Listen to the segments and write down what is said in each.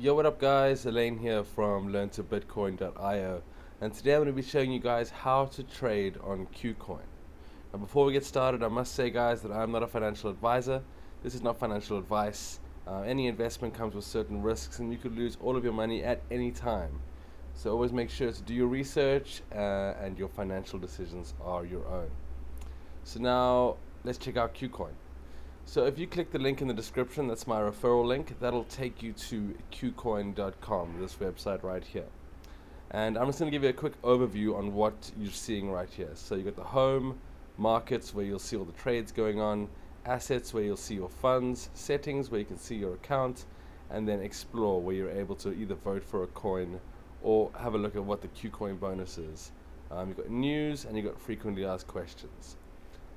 Yo, what up guys, Elaine here from learntobitcoin.io, and today I'm going to be showing you guys how to trade on Kucoin. Now before we get started, I must say guys that I'm not a financial advisor. This is not financial advice. Any investment comes with certain risks and you could lose all of your money at any time. So always make sure to do your research and your financial decisions are your own. So now let's check out Kucoin. So if you click the link in the description, that's my referral link, that'll take you to Kucoin.com, this website right here. And I'm just going to give you a quick overview on what you're seeing right here. So you got the home, markets where you'll see all the trades going on, assets where you'll see your funds, settings where you can see your account, and then explore where you're able to either vote for a coin or have a look at what the Kucoin bonus is. You've got news and you've got frequently asked questions.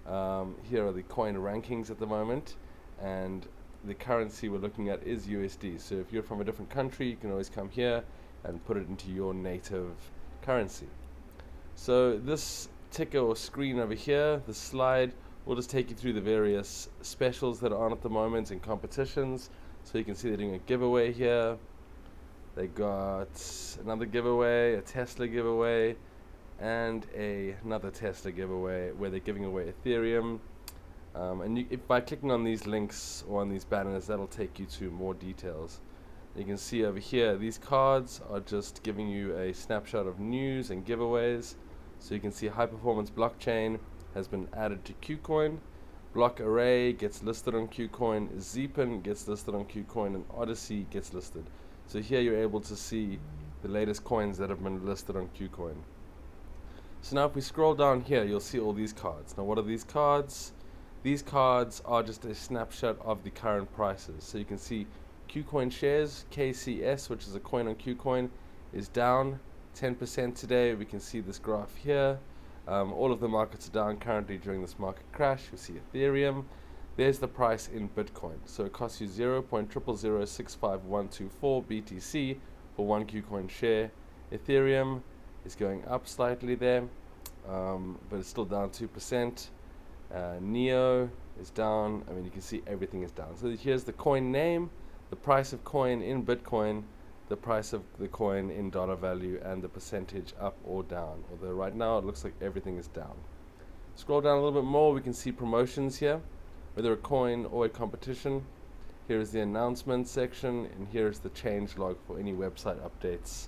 Here are the coin rankings at the moment, and the currency we're looking at is USD. So if you're from a different country, you can always come here and put it into your native currency. So this ticker or screen over here, the slide, will just take you through the various specials that are on at the moment and competitions. So you can see they're doing a giveaway here. They got another giveaway, a Tesla giveaway, and another Tesla giveaway where they're giving away Ethereum. If by clicking on these links or on these banners, that'll take you to more details. You can see over here, these cards are just giving you a snapshot of news and giveaways. So you can see high performance blockchain has been added to Kucoin. Block array gets listed on Kucoin. Zeepin gets listed on Kucoin, and Odyssey gets listed. So here you're able to see the latest coins that have been listed on Kucoin. So now if we scroll down here, you'll see all these cards. Now what are these cards? These cards are just a snapshot of the current prices. So you can see Kucoin shares, KCS, which is a coin on Kucoin, is down 10% today. We can see this graph here. All of the markets are down currently during this market crash. You see Ethereum. There's the price in Bitcoin. So it costs you 0.000065124 BTC for one Kucoin share. Ethereum is going up slightly there, but it's still down 2%. Neo is down. I mean, you can see everything is down. So here's the coin name, the price of coin in Bitcoin, the price of the coin in dollar value, and the percentage up or down. Although right now it looks like everything is down. Scroll down a little bit more, we can see promotions here, whether a coin or a competition. Here is the announcement section, and here's the change log for any website updates.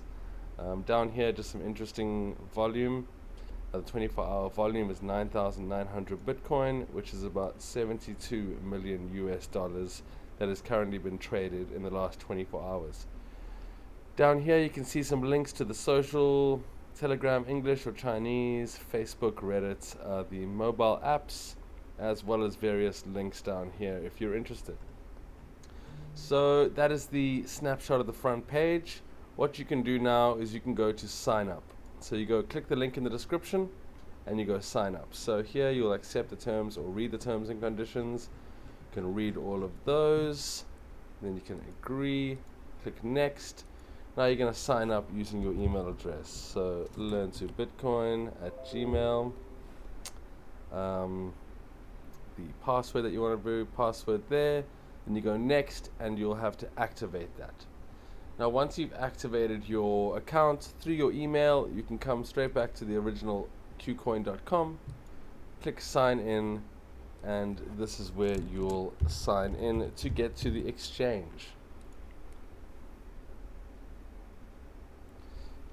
Down here, just some interesting volume. The 24-hour volume is 9,900 Bitcoin, which is about 72 million US dollars that has currently been traded in the last 24 hours. Down here, you can see some links to the social, Telegram, English or Chinese, Facebook, Reddit, the mobile apps, as well as various links down here if you're interested. So that is the snapshot of the front page. What you can do now is you can go to sign up. So you go click the link in the description and you go sign up. So here you'll accept the terms or read the terms and conditions. You can read all of those. Then you can agree, click next. Now you're going to sign up using your email address. So learntobitcoin@gmail. The password that you want to do, password there. Then you go next and you'll have to activate that. Now once you've activated your account through your email, you can come straight back to the original Kucoin.com, click sign in, and this is where you'll sign in to get to the exchange.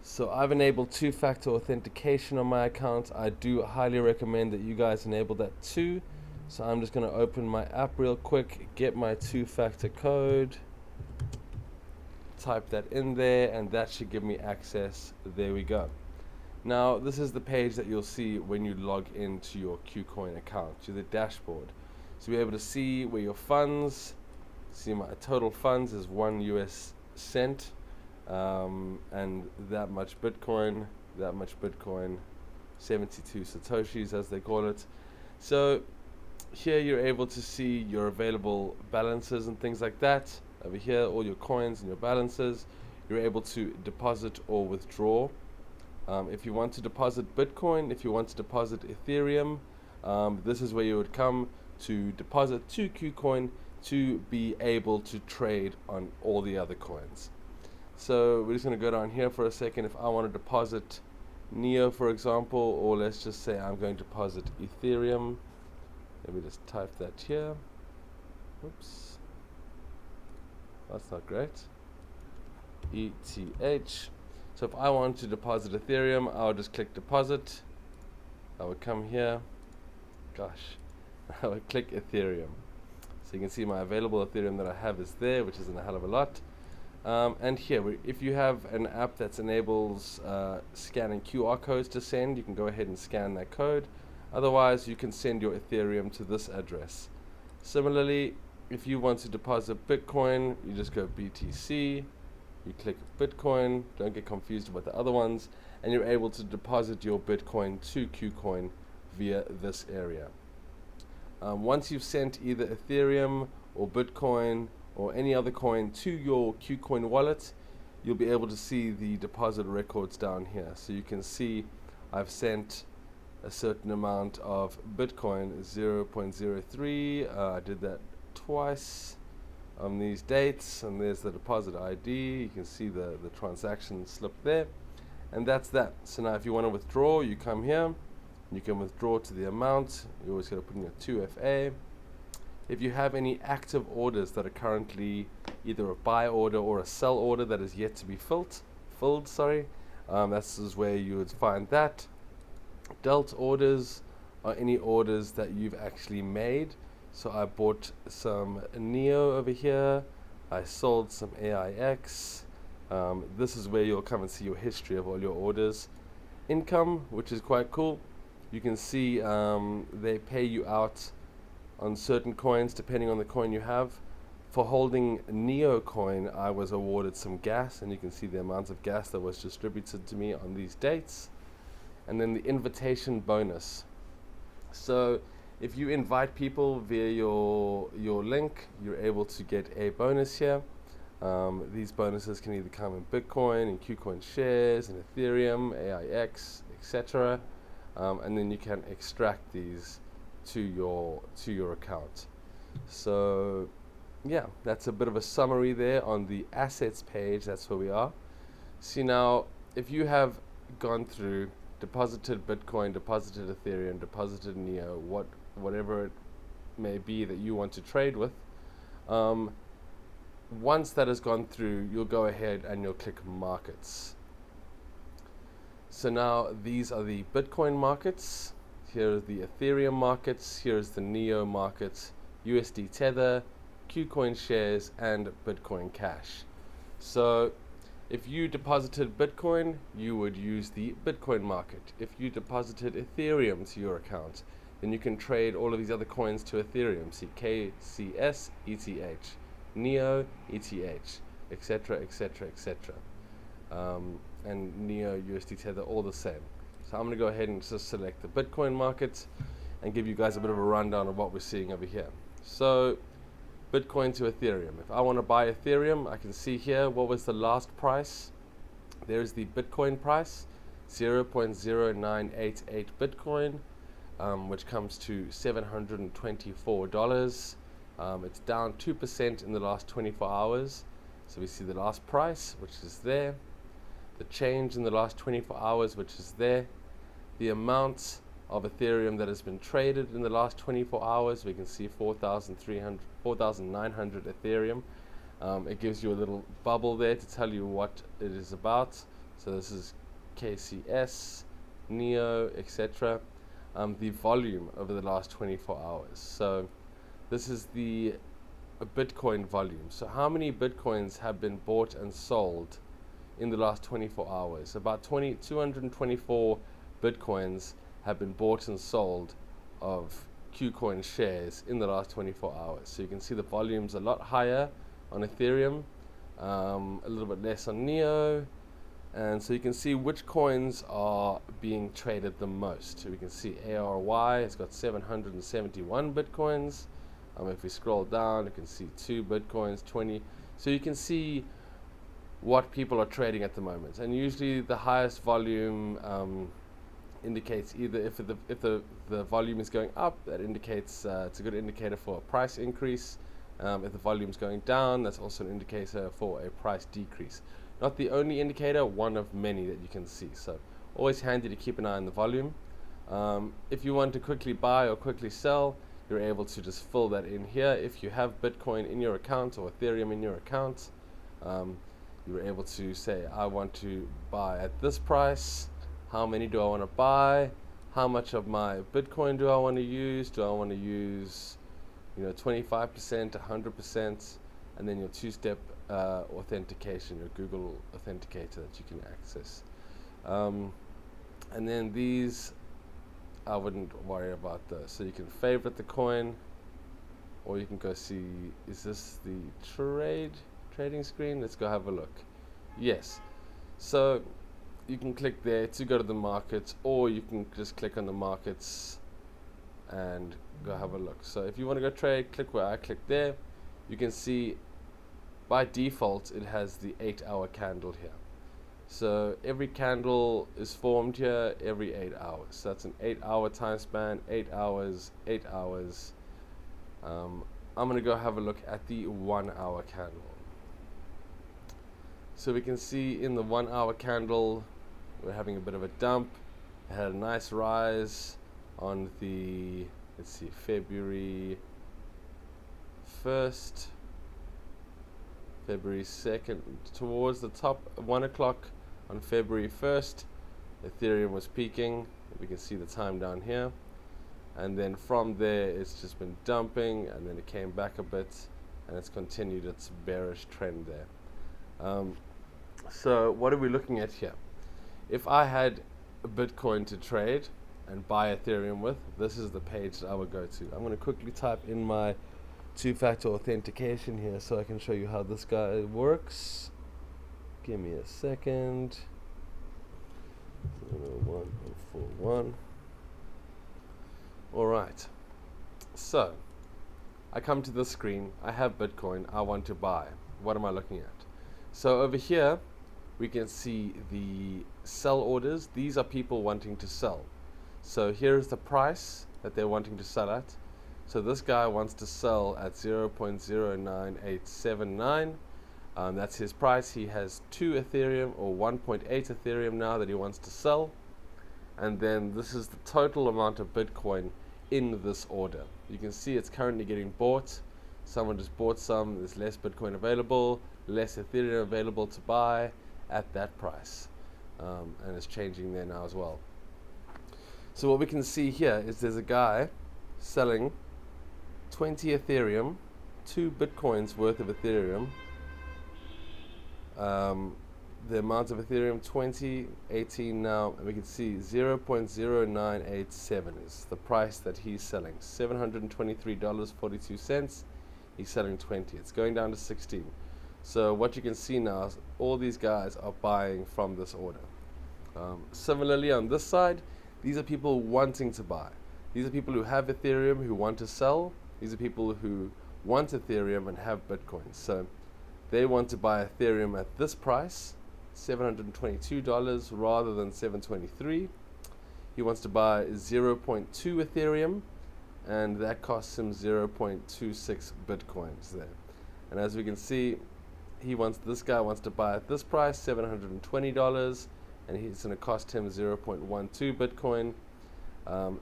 So I've enabled two-factor authentication on my account. I do highly recommend that you guys enable that too. So I'm just going to open my app real quick, get my two-factor code, type that in there, and that should give me access. There we go. Now this is the page that you'll see when you log into your Kucoin account, to the dashboard. So you'll be able to see where your funds, see my total funds is 1 US cent, and that much Bitcoin, 72 Satoshis as they call it. So here you're able to see your available balances and things like that. Over here, all your coins and your balances. You're able to deposit or withdraw. If you want to deposit Bitcoin, if you want to deposit Ethereum, this is where you would come to deposit to Kucoin to be able to trade on all the other coins. So we're just going to go down here for a second. If I want to deposit Neo, for example, or let's just say I'm going to deposit Ethereum, let me just type that here. Oops, that's not great. ETH. So if I want to deposit Ethereum, I'll just click deposit. I would come here. Gosh, I would click Ethereum. So you can see my available Ethereum that I have is there, which isn't a hell of a lot. And here, if you have an app that enables scanning QR codes to send, you can go ahead and scan that code. Otherwise, you can send your Ethereum to this address. Similarly, if you want to deposit Bitcoin, you just go BTC, you click Bitcoin, don't get confused about the other ones, and you're able to deposit your Bitcoin to Kucoin via this area. Once you've sent either Ethereum or Bitcoin or any other coin to your Kucoin wallet, you'll be able to see the deposit records down here. So you can see I've sent a certain amount of Bitcoin, 0.03. I did that twice on these dates, and there's the deposit ID. You can see the transaction slip there, and that's that. So now if you want to withdraw, you come here, you can withdraw to the amount. You always got to put in your 2FA. If you have any active orders that are currently either a buy order or a sell order that is yet to be filled, this is where you would find that. Dealt orders are any orders that you've actually made. So I bought some Neo over here, I sold some AIX. This is where you'll come and see your history of all your orders. Income, which is quite cool. You can see they pay you out on certain coins depending on the coin you have. For holding Neo coin, I was awarded some gas, and you can see the amount of gas that was distributed to me on these dates. And then the invitation bonus. So if you invite people via your link, you're able to get a bonus here. These bonuses can either come in Bitcoin, in Kucoin shares, in Ethereum, AIX, etc. And then you can extract these to your account. So yeah, that's a bit of a summary there on the assets page. That's where we are. See, now if you have gone through, deposited Bitcoin, deposited Ethereum, deposited Neo, whatever it may be that you want to trade with, once that has gone through, you'll go ahead and you'll click markets. So now these are the Bitcoin markets. Here are the Ethereum markets. Here's the Neo markets, USD Tether, Kucoin shares, and Bitcoin Cash. So if you deposited Bitcoin, you would use the Bitcoin market. If you deposited Ethereum to your account, then you can trade all of these other coins to Ethereum. See KCS, ETH, Neo, ETH, etc., etc., etc. And Neo, USD Tether, all the same. So I'm going to go ahead and just select the Bitcoin market and give you guys a bit of a rundown of what we're seeing over here. So Bitcoin to Ethereum. If I want to buy Ethereum, I can see here what was the last price. There's the Bitcoin price, 0.0988 Bitcoin, which comes to $724. It's down 2% in the last 24 hours. So we see the last price, which is there, the change in the last 24 hours, which is there, the amount of Ethereum that has been traded in the last 24 hours. We can see 4,900 Ethereum. It gives you a little bubble there to tell you what it is about. So this is KCS, Neo, etc. The volume over the last 24 hours. So this is the Bitcoin volume. So how many Bitcoins have been bought and sold in the last 24 hours? About 224 Bitcoins have been bought and sold of Kucoin shares in the last 24 hours. So you can see the volume's a lot higher on Ethereum, a little bit less on Neo, and so you can see which coins are being traded the most. So we can see ARY has got 771 Bitcoins. If we scroll down, you can see 2 Bitcoins, 20. So you can see what people are trading at the moment, and usually the highest volume indicates either if the volume is going up, that indicates it's a good indicator for a price increase. If the volume's going down, that's also an indicator for a price decrease. Not the only indicator, one of many that you can see. So always handy to keep an eye on the volume. If you want to quickly buy or quickly sell, you're able to just fill that in here. If you have Bitcoin in your account or Ethereum in your account, you're able to say, I want to buy at this price. How many do I want to buy? How much of my Bitcoin do I want to use? Do I want to use 25%, 100%, and then your two-step authentication, your Google Authenticator that you can access. And then these, I wouldn't worry about those. So you can favorite the coin, or you can go see, is this the trading screen? Let's go have a look. Yes. So you can click there to go to the markets, or you can just click on the markets and go have a look. So if you want to go trade, click where I click there. You can see by default it has the 8-hour candle here. So every candle is formed here every 8 hours. So that's an 8-hour time span, 8 hours, 8 hours. I'm going to go have a look at the 1-hour candle. So we can see in the 1-hour candle we're having a bit of a dump. It had a nice rise on the, let's see, February 1st, February 2nd, towards the top, 1 o'clock on February 1st, Ethereum was peaking. We can see the time down here. And then from there, it's just been dumping, and then it came back a bit, and it's continued its bearish trend there. So what are we looking at here? If I had a Bitcoin to trade and buy Ethereum with, this is the page that I would go to. I'm going to quickly type in my two-factor authentication here so I can show you how this guy works. Give me a second. 01041. Alright, so I come to this screen. I have Bitcoin. I want to buy. What am I looking at? So over here we can see the sell orders. These are people wanting to sell. So here's the price that they're wanting to sell at. So this guy wants to sell at 0.09879. That's his price. He has 2 Ethereum or 1.8 Ethereum now that he wants to sell. And then this is the total amount of Bitcoin in this order. You can see it's currently getting bought. Someone just bought some. There's less Bitcoin available, less Ethereum available to buy at that price. And it's changing there now as well. So what we can see here is there's a guy selling 20 Ethereum, 2 Bitcoins worth of Ethereum. The amount of Ethereum, 20, 18 now, and we can see 0.0987 is the price that he's selling. $723.42. He's selling 20. It's going down to 16. So what you can see now is all these guys are buying from this order. Similarly on this side, these are people wanting to buy. These are people who have Ethereum who want to sell. These are people who want Ethereum and have Bitcoin. So they want to buy Ethereum at this price, $722 rather than $723. He wants to buy 0.2 Ethereum, and that costs him 0.26 Bitcoins there. And as we can see, this guy wants to buy at this price, $720, and it's going to cost him 0.12 Bitcoin.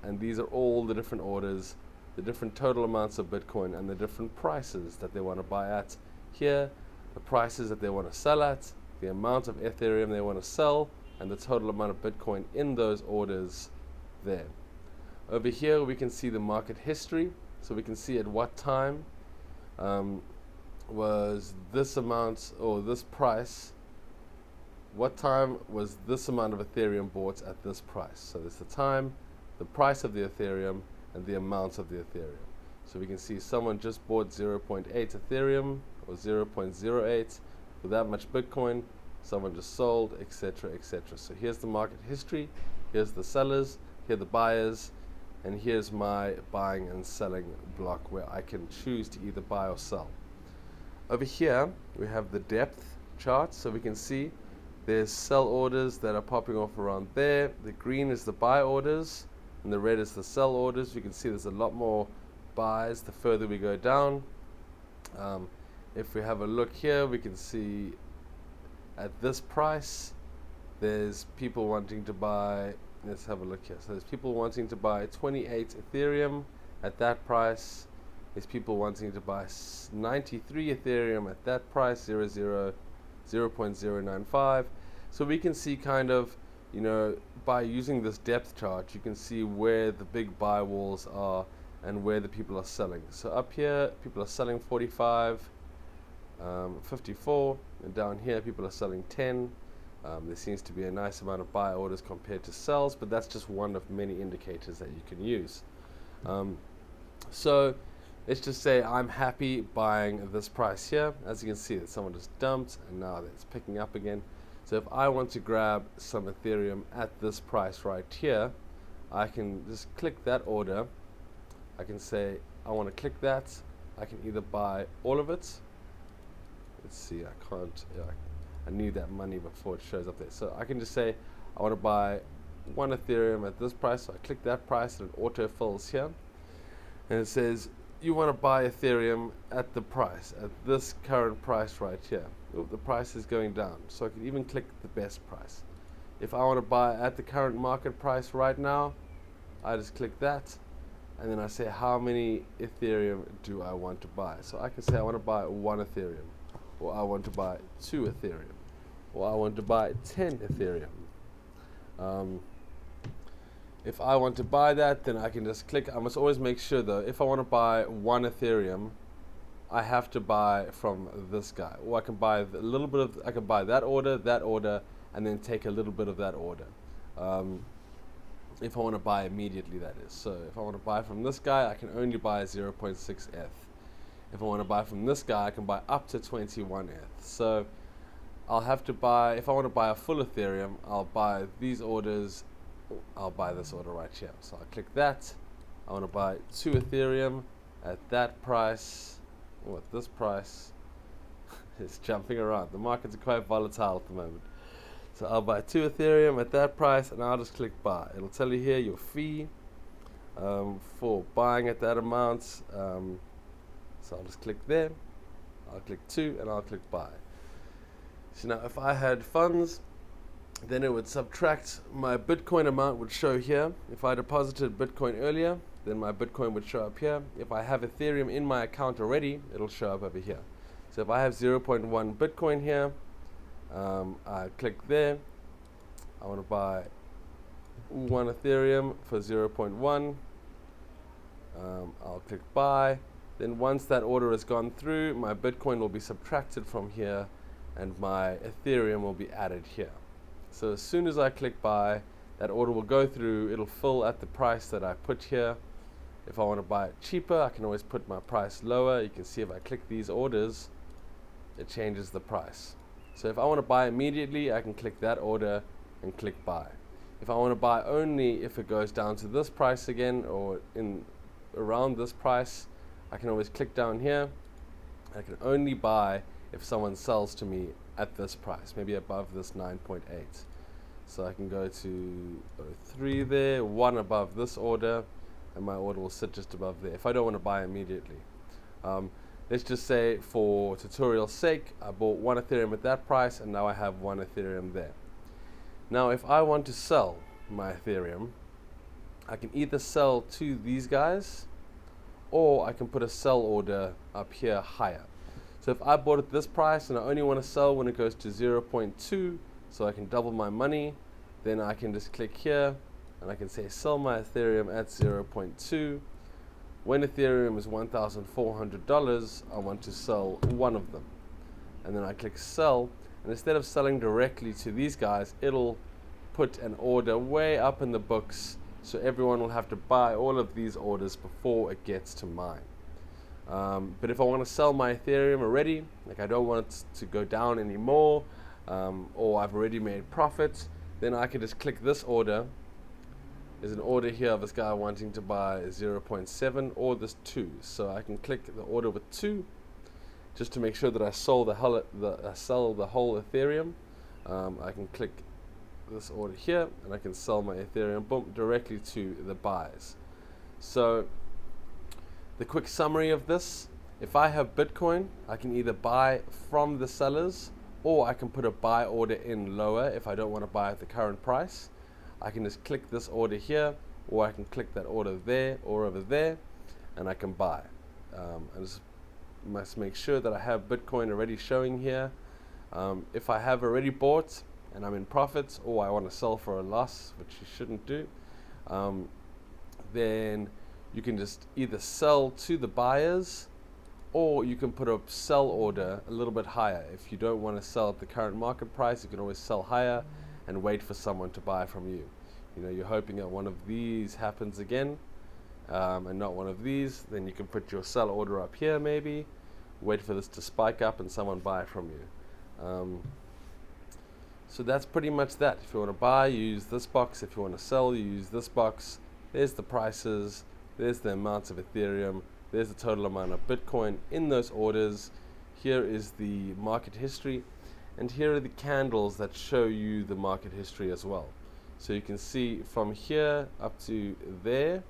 And these are all the different orders, the different total amounts of Bitcoin, and the different prices that they want to buy at. Here, the prices that they want to sell at, the amount of Ethereum they want to sell, and the total amount of Bitcoin in those orders there. Over here we can see the market history, so we can see at what time was this amount, or this price, what time was this amount of Ethereum bought at this price. So there's the time, the price of the Ethereum, and the amount of the Ethereum. So we can see someone just bought 0.8 Ethereum or 0.08 with that much Bitcoin. Someone just sold, etc., etc. So here's the market history, here's the sellers, here are the buyers, and here's my buying and selling block where I can choose to either buy or sell. Over here we have the depth chart, so we can see there's sell orders that are popping off around there. The green is the buy orders and the red is the sell orders. You can see there's a lot more buys the further we go down. If we have a look here, we can see at this price, there's people wanting to buy, let's have a look here. So there's people wanting to buy 28 Ethereum at that price. There's people wanting to buy 93 Ethereum at that price, 0.095. So we can see kind of, by using this depth chart, you can see where the big buy walls are and where the people are selling. So up here, people are selling 45, 54, and down here, people are selling 10. There seems to be a nice amount of buy orders compared to sells, but that's just one of many indicators that you can use. So let's just say I'm happy buying this price here. As you can see, that someone just dumped and now it's picking up again. So if I want to grab some Ethereum at this price right here, I can just click that order. I can say I want to click that. I can either buy all of it. Let's see, I can't. I need that money before it shows up there. So I can just say I want to buy 1 Ethereum at this price. So I click that price and it auto fills here. And it says you want to buy Ethereum at the price, at this current price right here. Oh, the price is going down. So I can even click the best price. If I want to buy at the current market price right now, I just click that. And then I say how many Ethereum do I want to buy. So I can say I want to buy 1 Ethereum. Or I want to buy 2 Ethereum. Or I want to buy 10 Ethereum. If I want to buy that, then I can just click. I must always make sure though, if I want to buy 1 Ethereum, I have to buy from this guy. Or I can buy a little bit of, I can buy that order, and then take a little bit of that order. If I want to buy immediately, that is. So if I want to buy from this guy, I can only buy 0.6 ETH. If I want to buy from this guy, I can buy up to 21 ETH. So I'll have to buy, if I want to buy a full Ethereum, I'll buy these orders. I'll buy this order right here. So I'll click that. I want to buy 2 Ethereum at that price, or at this price. It's jumping around. The markets are quite volatile at the moment. So I'll buy 2 Ethereum at that price, and I'll just click buy. It'll tell you here your fee for buying at that amount. So I'll just click there. I'll click 2, and I'll click buy. So now if I had funds, then it would subtract my Bitcoin amount would show here. If I deposited Bitcoin earlier, then my Bitcoin would show up here. If I have Ethereum in my account already, it'll show up over here. So if I have 0.1 Bitcoin here, I click there. I want to buy 1 Ethereum for 0.1. I'll click buy. Then once that order has gone through, my Bitcoin will be subtracted from here and my Ethereum will be added here. So as soon as I click buy, that order will go through. It'll fill at the price that I put here. If I want to buy it cheaper, I can always put my price lower. You can see if I click these orders, it changes the price. So if I want to buy immediately, I can click that order and click buy. If I want to buy only if it goes down to this price again or in around this price, I can always click down here. I can only buy if someone sells to me at this price, maybe above this 9.8. So I can go to 03 there, 1 above this order, and my order will sit just above there if I don't want to buy immediately. Let's just say for tutorial's sake, I bought 1 Ethereum at that price and now I have 1 Ethereum there. Now if I want to sell my Ethereum, I can either sell to these guys or I can put a sell order up here higher. So if I bought at this price and I only want to sell when it goes to 0.2, so I can double my money, then I can just click here and I can say sell my Ethereum at 0.2. When Ethereum is $1,400, I want to sell 1 of them. And then I click sell, and instead of selling directly to these guys, it'll put an order way up in the books, so everyone will have to buy all of these orders before it gets to mine. But if I want to sell my Ethereum already, like I don't want it to go down anymore, or I've already made profits, then I can just click this order. There's an order here of this guy wanting to buy 0.7 or this 2. So I can click the order with 2 just to make sure that I sell the whole Ethereum. I can click this order here and I can sell my Ethereum, boom, directly to the buys. So the quick summary of this If I have Bitcoin, I can either buy from the sellers, or I can put a buy order in lower if I don't want to buy at the current price. I can just click this order here, or I can click that order there or over there, and I can buy. I just must make sure that I have Bitcoin already showing here. If I have already bought and I'm in profits, or I want to sell for a loss, which you shouldn't do, then you can just either sell to the buyers, or you can put a sell order a little bit higher. If you don't want to sell at the current market price, you can always sell higher and wait for someone to buy from you. You know, you're hoping that one of these happens again, and not one of these. Then you can put your sell order up here, maybe wait for this to spike up and someone buy from you. So that's pretty much that. If you want to buy, you use this box. If you want to sell, you use this box. There's the prices, there's the amounts of Ethereum, there's the total amount of Bitcoin in those orders. Here is the market history, and here are the candles that show you the market history as well. So you can see from here up to there,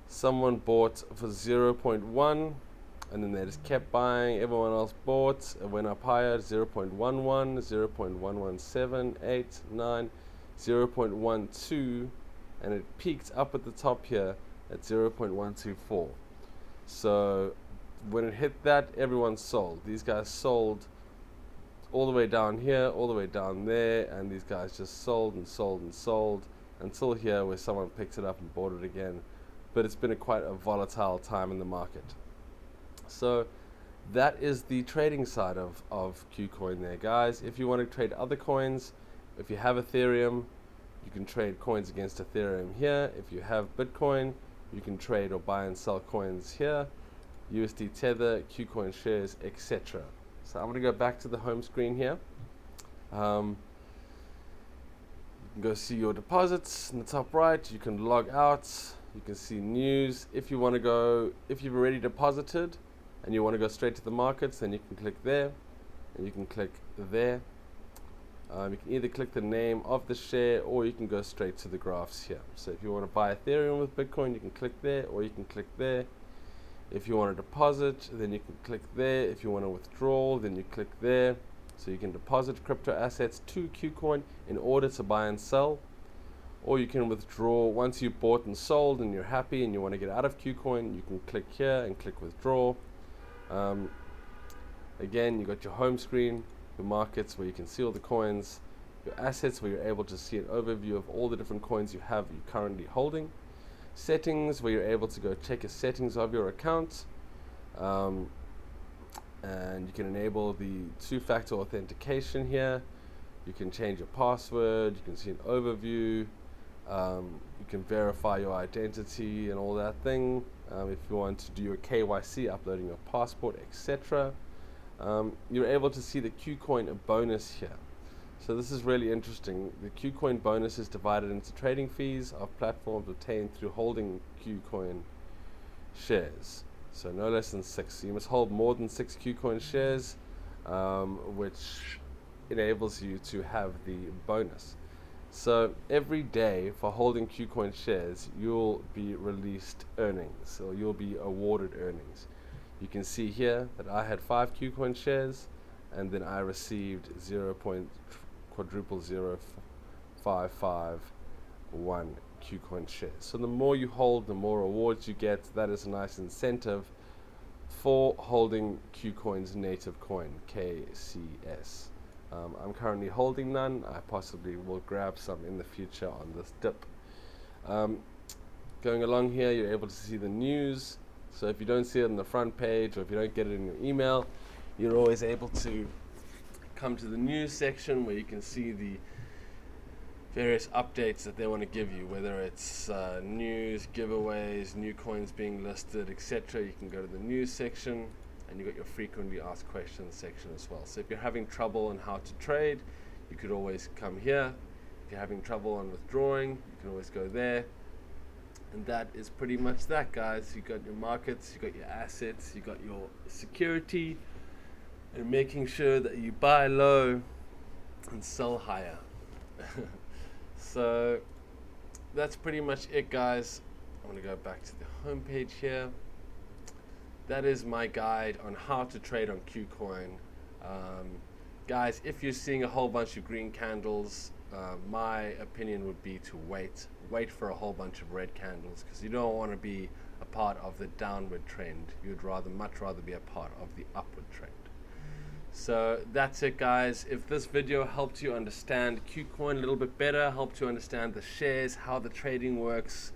someone bought for 0.1, and then they just kept buying. Everyone else bought. It went up higher, 0.11, 0.1178, 0.12, and it peaked up at the top here at 0.124. So when it hit that, everyone sold. These guys sold all the way down here, all the way down there, and these guys just sold and sold and sold until here, where someone picked it up and bought it again. But it's been quite a volatile time in the market. So that is the trading side of Kucoin there, guys. If you want to trade other coins, if you have Ethereum, you can trade coins against Ethereum here. If you have Bitcoin, you can trade or buy and sell coins here, USD Tether, Kucoin shares, etc. So I'm going to go back to the home screen here. You can go see your deposits in the top right. You can log out. You can see news. If you want to go, if you've already deposited and you want to go straight to the markets, then you can click there, and you can click there. You can either click the name of the share, or you can go straight to the graphs here. So if you want to buy Ethereum with Bitcoin, you can click there, or you can click there. If you want to deposit, then you can click there. If you want to withdraw, then you click there. So you can deposit crypto assets to Kucoin in order to buy and sell, or you can withdraw once you've bought and sold and you're happy and you want to get out of Kucoin. You can click here and click withdraw. Again, you got your home screen, your markets where you can see all the coins, your assets where you're able to see an overview of all the different coins you're currently holding, settings where you're able to go check the settings of your account, and you can enable the two-factor authentication here. You can change your password, you can see an overview, you can verify your identity and all that thing. If you want to do your KYC, uploading your passport, etc. You're able to see the Kucoin bonus here. So this is really interesting. The Kucoin bonus is divided into trading fees of platforms obtained through holding Kucoin shares. So no less than 6. So you must hold more than 6 Kucoin shares, which enables you to have the bonus. So every day for holding Kucoin shares, you'll be released earnings, or you'll be awarded earnings. You can see here that I had 5 Kucoin shares, and then I received 0.000551 Kucoin shares. So the more you hold, the more rewards you get. That is a nice incentive for holding Kucoin's native coin, KCS. I'm currently holding none. I possibly will grab some in the future on this dip. Going along here, you're able to see the news. So if you don't see it on the front page, or if you don't get it in your email, you're always able to come to the news section where you can see the various updates that they want to give you, whether it's news, giveaways, new coins being listed, etc. You can go to the news section, and you got your frequently asked questions section as well. So if you're having trouble on how to trade, you could always come here. If you're having trouble on withdrawing, you can always go there. And that is pretty much that, guys. You got your markets, you got your assets, you got your security, and making sure that you buy low and sell higher. So that's pretty much it, guys. I'm going to go back to the home page here. that is my guide on how to trade on Kucoin. Guys, if you're seeing a whole bunch of green candles, my opinion would be to wait for a whole bunch of red candles, because you don't want to be a part of the downward trend. You'd much rather be a part of the upward trend. So that's it, guys. If this video helped you understand Kucoin a little bit better, helped you understand the shares, how the trading works,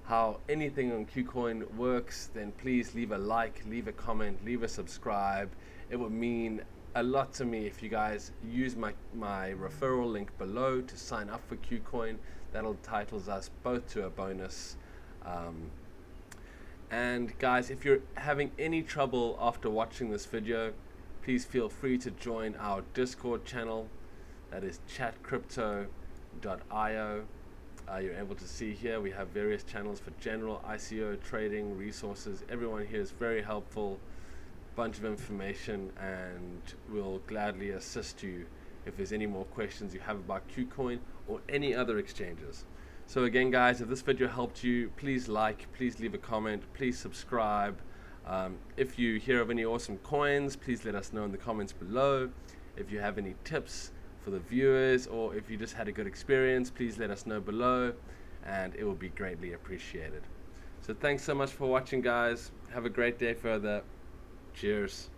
how anything on Kucoin works, then please leave a like, leave a comment, leave a subscribe. It would mean a lot to me if you guys use my referral link below to sign up for Kucoin. That'll entitles us both to a bonus. And guys, if you're having any trouble after watching this video, please feel free to join our Discord channel. That is chatcrypto.io. You're able to see here we have various channels for general ICO trading resources. Everyone here is very helpful, bunch of information, and we'll gladly assist you if there's any more questions you have about Kucoin or any other exchanges. So again, guys, if this video helped you, please like, please leave a comment, please subscribe. If you hear of any awesome coins, please let us know in the comments below. If you have any tips for the viewers, or if you just had a good experience, please let us know below, and it will be greatly appreciated. So thanks so much for watching, guys. Have a great day further. Cheers.